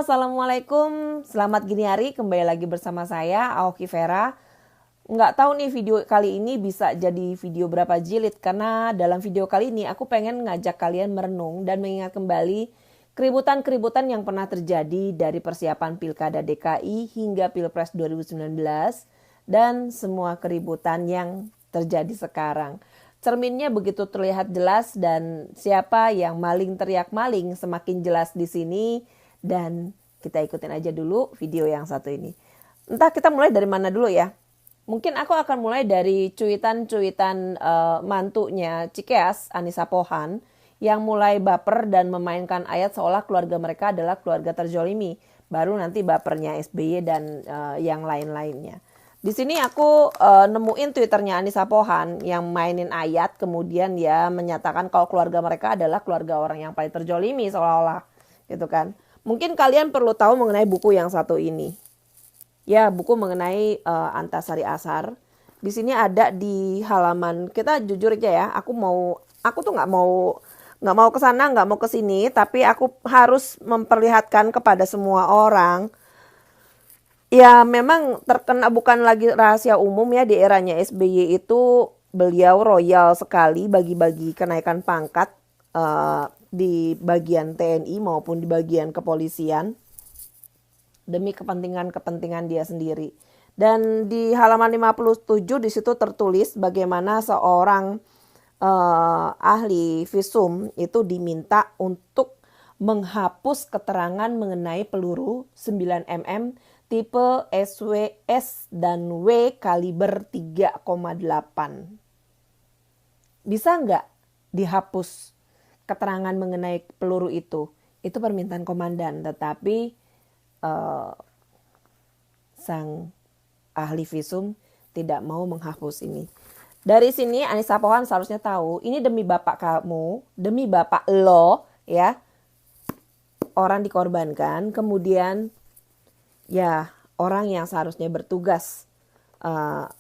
Assalamualaikum. Selamat gini hari, kembali lagi bersama saya, Aoki Vera. Nggak tahu nih video kali ini bisa jadi video berapa jilid, karena dalam video kali ini aku pengen ngajak kalian merenung dan mengingat kembali keributan-keributan yang pernah terjadi dari persiapan Pilkada DKI hingga Pilpres 2019 dan semua keributan yang terjadi sekarang. Cerminnya begitu terlihat jelas dan siapa yang maling teriak maling semakin jelas di sini, dan kita ikutin aja dulu video yang satu ini. Entah kita mulai dari mana dulu ya. Mungkin aku akan mulai dari cuitan-cuitan mantunya Cikeas, Anissa Pohan, yang mulai baper dan memainkan ayat seolah keluarga mereka adalah keluarga terzolimi. Baru nanti bapernya SBY dan yang lain-lainnya. Di sini aku nemuin Twitternya Anissa Pohan yang mainin ayat, kemudian ya menyatakan kalau keluarga mereka adalah keluarga orang yang paling terzolimi seolah-olah gitu kan. Mungkin kalian perlu tahu mengenai buku yang satu ini. Ya, buku mengenai Antasari Ashar. Di sini ada di halaman, kita jujur aja ya, aku tuh nggak mau ke sana, nggak mau ke sini, tapi aku harus memperlihatkan kepada semua orang. Ya memang terkena, bukan lagi rahasia umum ya, di eranya SBY itu beliau royal sekali bagi-bagi kenaikan pangkat di bagian TNI maupun di bagian kepolisian demi kepentingan dia sendiri. Dan di halaman 57 di situ tertulis bagaimana seorang ahli visum itu diminta untuk menghapus keterangan mengenai peluru 9 mm tipe SWS dan W kaliber 3,8. Bisa nggak dihapus keterangan mengenai peluru itu? Itu permintaan komandan, tetapi sang ahli visum tidak mau menghapus ini. Dari sini Anissa Pohan seharusnya tahu, ini demi bapak kamu, demi bapak lo ya, orang dikorbankan, kemudian ya orang yang seharusnya bertugas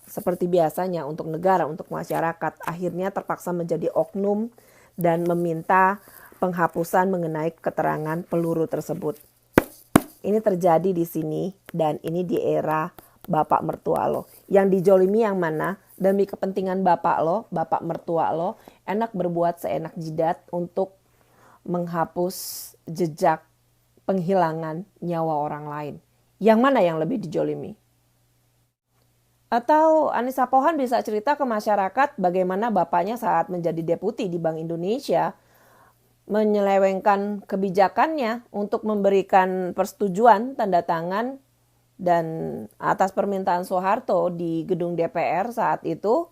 seperti biasanya untuk negara, untuk masyarakat, akhirnya terpaksa menjadi oknum dan meminta penghapusan mengenai keterangan peluru tersebut. Ini terjadi di sini dan ini di era bapak mertua lo. Yang dijolimi yang mana? Demi kepentingan bapak lo, bapak mertua lo, enak berbuat seenak jidat untuk menghapus jejak penghilangan nyawa orang lain. Yang mana yang lebih dijolimi? Atau Anissa Pohan bisa cerita ke masyarakat bagaimana bapaknya saat menjadi deputi di Bank Indonesia menyelewengkan kebijakannya untuk memberikan persetujuan tanda tangan dan atas permintaan Soeharto di gedung DPR saat itu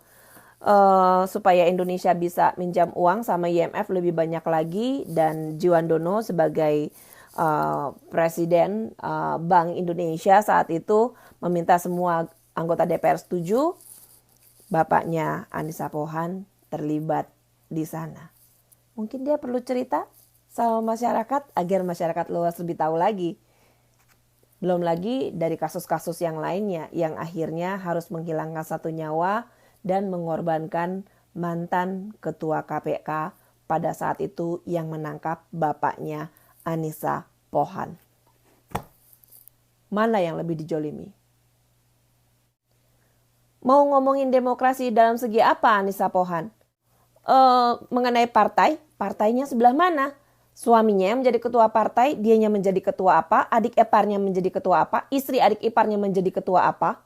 supaya Indonesia bisa minjam uang sama IMF lebih banyak lagi, dan Jiwandono sebagai Presiden Bank Indonesia saat itu meminta semua anggota DPR setuju. Bapaknya Anissa Pohan terlibat di sana. Mungkin dia perlu cerita sama masyarakat agar masyarakat luas lebih tahu lagi. Belum lagi dari kasus-kasus yang lainnya yang akhirnya harus menghilangkan satu nyawa dan mengorbankan mantan ketua KPK pada saat itu yang menangkap bapaknya Anissa Pohan. Mana yang lebih dijolimi? Mau ngomongin demokrasi dalam segi apa Anissa Pohan? Mengenai partainya sebelah mana? Suaminya yang menjadi ketua partai, dianya menjadi ketua apa? Adik iparnya menjadi ketua apa? Istri adik iparnya menjadi ketua apa?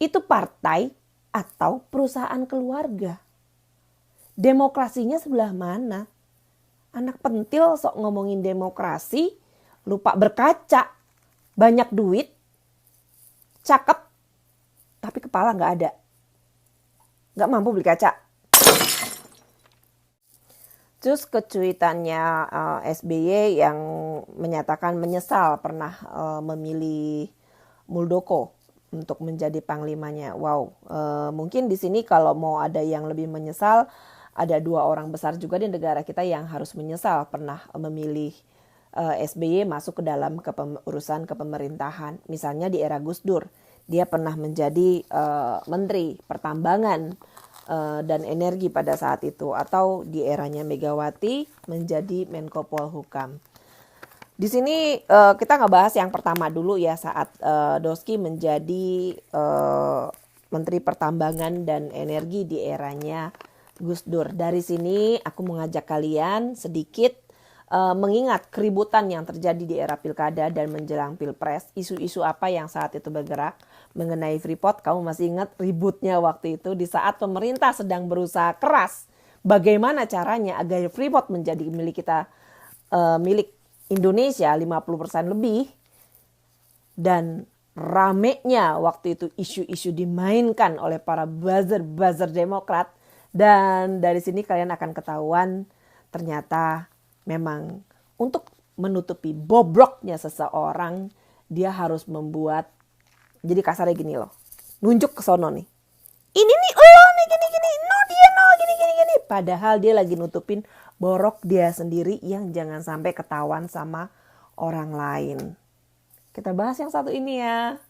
Itu partai atau perusahaan keluarga? Demokrasinya sebelah mana? Anak pentil sok ngomongin demokrasi, lupa berkaca, banyak duit, cakep, tapi kepala nggak ada. Nggak mampu beli kaca. Terus kecuitannya SBY yang menyatakan menyesal pernah memilih Muldoko untuk menjadi panglimanya. Wow, mungkin di sini kalau mau ada yang lebih menyesal, ada dua orang besar juga di negara kita yang harus menyesal pernah memilih SBY masuk ke dalam urusan kepemerintahan. Misalnya di era Gus Dur, dia pernah menjadi Menteri Pertambangan dan Energi pada saat itu, atau di eranya Megawati menjadi Menko Polhukam. Di sini kita ngebahas yang pertama dulu ya, saat Doski menjadi Menteri Pertambangan dan Energi di eranya Gus Dur. Dari sini aku mengajak kalian sedikit mengingat keributan yang terjadi di era pilkada dan menjelang pilpres. Isu-isu apa yang saat itu bergerak mengenai Freeport. Kamu masih ingat ributnya waktu itu di saat pemerintah sedang berusaha keras bagaimana caranya agar Freeport menjadi milik kita, milik Indonesia 50% lebih. Dan ramenya waktu itu isu-isu dimainkan oleh para buzzer Demokrat. Dan dari sini kalian akan ketahuan ternyata memang untuk menutupi bobroknya seseorang, dia harus membuat, jadi kasarnya gini loh, nunjuk ke sono nih. Ini nih lo nih gini-gini, no dia no gini-gini. Padahal dia lagi nutupin borok dia sendiri yang jangan sampai ketahuan sama orang lain. Kita bahas yang satu ini ya.